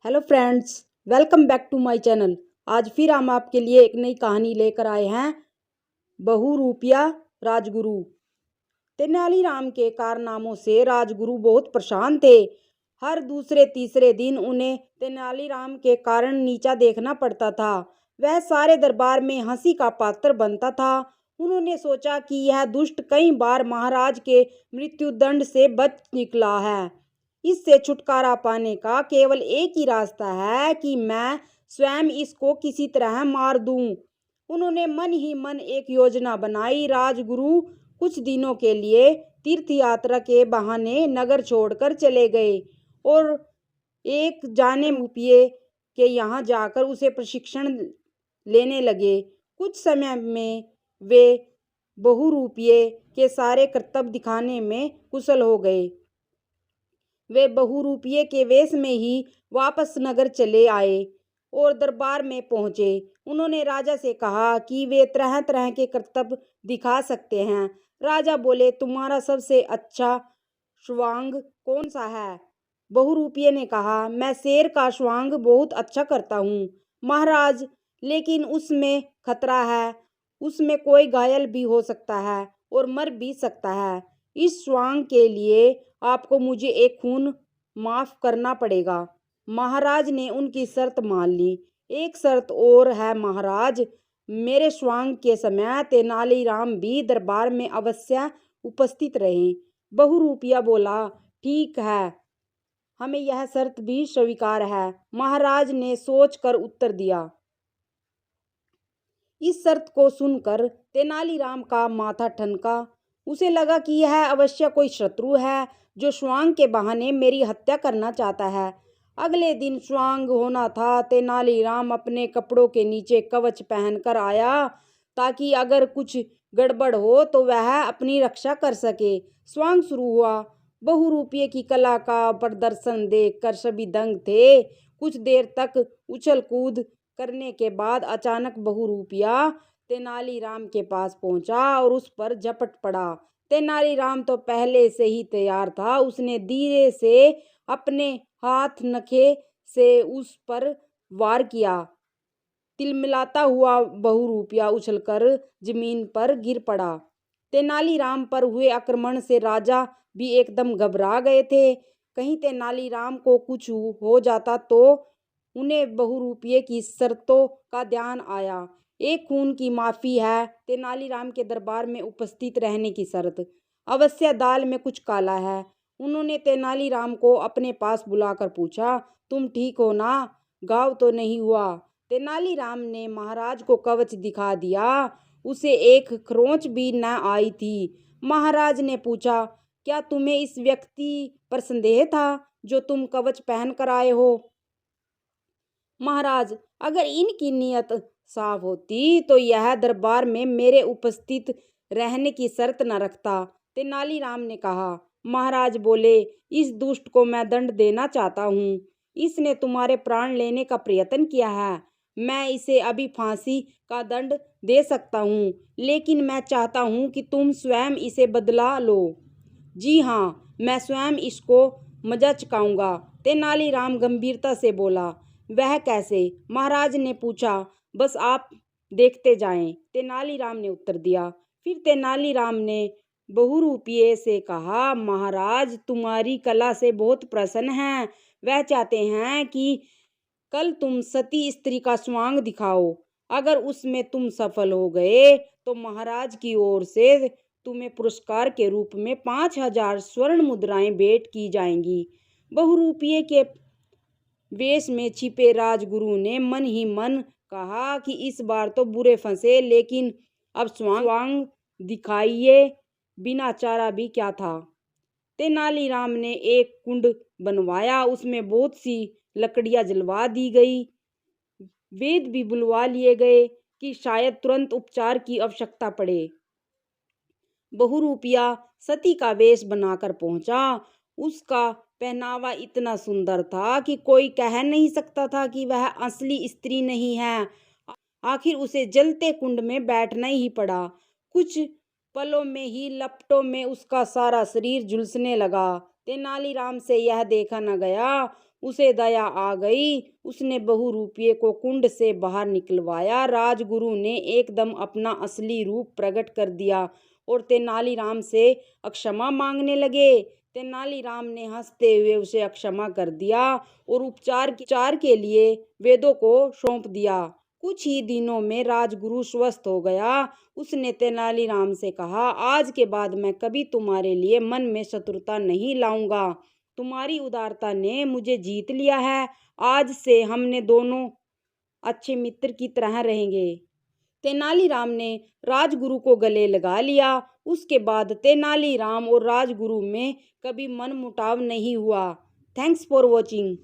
Hello friends, welcome back to my channel. आज फिर हम आपके लिए एक नई कहानी लेकर आए हैं, बहुरूपिया राजगुरु। तेनालीराम के कारनामों से राजगुरु बहुत परेशान थे। हर दूसरे तीसरे दिन उन्हें तेनालीराम के कारण नीचा देखना पड़ता था। वह सारे दरबार में हंसी का पात्र बनता था। उन्होंने सोचा कि यह दुष्ट कई बार महाराज के मृत्युदंड से बच निकला है। इससे छुटकारा पाने का केवल एक ही रास्ता है कि मैं स्वयं इसको किसी तरह मार दूं। उन्होंने मन ही मन एक योजना बनाई। राजगुरु कुछ दिनों के लिए तीर्थ यात्रा के बहाने नगर छोड़कर चले गए और एक जाने रुपये के यहाँ जाकर उसे प्रशिक्षण लेने लगे। कुछ समय में वे बहुरूपिये के सारे करतब दिखाने में कुशल हो गए। वे बहुरूपिये के वेश में ही वापस नगर चले आए और दरबार में पहुंचे। उन्होंने राजा से कहा कि वे तरह तरह के करतब दिखा सकते हैं। राजा बोले, तुम्हारा सबसे अच्छा श्वांग कौन सा है? बहुरूपिये ने कहा, मैं शेर का श्वांग बहुत अच्छा करता हूँ महाराज, लेकिन उसमें खतरा है। उसमें कोई घायल भी हो सकता है और मर भी सकता है। इस श्वांग के लिए आपको मुझे एक खून माफ करना पड़ेगा। महाराज ने उनकी शर्त मान ली। एक शर्त और है महाराज, मेरे श्वांग के समय तेनालीराम भी दरबार में अवश्य उपस्थित रहे। बहुरूपिया बोला, ठीक है, हमें यह शर्त भी स्वीकार है। महाराज ने सोचकर उत्तर दिया। इस शर्त को सुनकर तेनालीराम का माथा ठनका। उसे लगा कि यह अवश्य कोई शत्रु है जो श्वांग के बहाने मेरी हत्या करना चाहता है। अगले दिन श्वांग होना था। तेनालीराम अपने कपड़ों के नीचे कवच पहनकर आया ताकि अगर कुछ गड़बड़ हो तो वह अपनी रक्षा कर सके। श्वांग शुरू हुआ। बहुरूपिये की कला का प्रदर्शन देखकर सभी दंग थे। कुछ देर तक उछल कूद करने के बाद अचानक बहुरूपिया तेनालीराम के पास पहुंचा और उस पर झपट पड़ा। तेनालीराम तो पहले से ही तैयार था। उसने धीरे से अपने हाथ नखे से उस पर वार किया। तिलमिलाता हुआ बहुरूपिया उछलकर जमीन पर गिर पड़ा। तेनालीराम पर हुए आक्रमण से राजा भी एकदम घबरा गए थे। कहीं तेनालीराम को कुछ हो जाता तो। उन्हें बहुरूपिये की शर्तों का ध्यान आया। एक खून की माफी है, तेनालीराम के दरबार में उपस्थित रहने की शर्त, अवश्य दाल में कुछ काला है। उन्होंने तेनालीराम को अपने पास बुलाकर पूछा, तुम ठीक हो ना? घाव तो नहीं हुआ? तेनालीराम ने महाराज को कवच दिखा दिया। उसे एक खरोंच भी न आई थी। महाराज ने पूछा, क्या तुम्हें इस व्यक्ति पर संदेह था जो तुम कवच पहन कर आए हो? महाराज, अगर इनकी नीयत साफ होती तो यह दरबार में मेरे उपस्थित रहने की शर्त न रखता, तेनालीराम ने कहा। महाराज बोले, इस दुष्ट को मैं दंड देना चाहता हूँ। इसने तुम्हारे प्राण लेने का प्रयत्न किया है। मैं इसे अभी फांसी का दंड दे सकता हूँ, लेकिन मैं चाहता हूँ कि तुम स्वयं इसे बदला लो। जी हाँ, मैं स्वयं इसको मजा चखाऊंगा, तेनालीराम गंभीरता से बोला। वह कैसे? महाराज ने पूछा। बस आप देखते जाएं, तेनालीराम ने उत्तर दिया। फिर तेनालीराम ने बहुरूपिये से कहा, महाराज तुम्हारी कला से बहुत प्रसन्न हैं। वह चाहते हैं कि कल तुम सती स्त्री का स्वांग दिखाओ। अगर उसमें तुम सफल हो गए तो महाराज की ओर से तुम्हें पुरस्कार के रूप में 5,000 स्वर्ण मुद्राएं भेंट की जाएंगी। बहुरूपिये के वेश में छिपे राजगुरु ने मन ही मन कहा कि इस बार तो बुरे फंसे, लेकिन अब स्वांग दिखाइए बिना चारा भी क्या था। तेनालीराम ने एक कुंड बनवाया। उसमें बहुत सी लकड़ियां जलवा दी गई। वेद भी बुलवा लिए गए कि शायद तुरंत उपचार की आवश्यकता पड़े। बहुरूपिया सती का वेश बनाकर पहुंचा। उसका पहनावा इतना सुंदर था कि कोई कह नहीं सकता था कि वह असली स्त्री नहीं है। आखिर उसे जलते कुंड में बैठना ही पड़ा। कुछ पलों में ही लपटों में उसका सारा शरीर झुलसने लगा। तेनालीराम से यह देखा न गया। उसे दया आ गई। उसने बहुरूपिये को कुंड से बाहर निकलवाया। राजगुरु ने एकदम अपना असली रूप प्रकट कर दिया और तेनालीराम से अक्षमा मांगने लगे। तेनालीराम ने हंसते हुए उसे क्षमा कर दिया और उपचार के लिए वेदों को सौंप दिया। कुछ ही दिनों में राजगुरु स्वस्थ हो गया। उसने तेनालीराम से कहा, आज के बाद मैं कभी तुम्हारे लिए मन में शत्रुता नहीं लाऊंगा। तुम्हारी उदारता ने मुझे जीत लिया है। आज से हमने दोनों अच्छे मित्र की तरह रहेंगे। तेनालीराम ने राजगुरु को गले लगा लिया। उसके बाद तेनालीराम और राजगुरु में कभी मनमुटाव नहीं हुआ। Thanks for watching.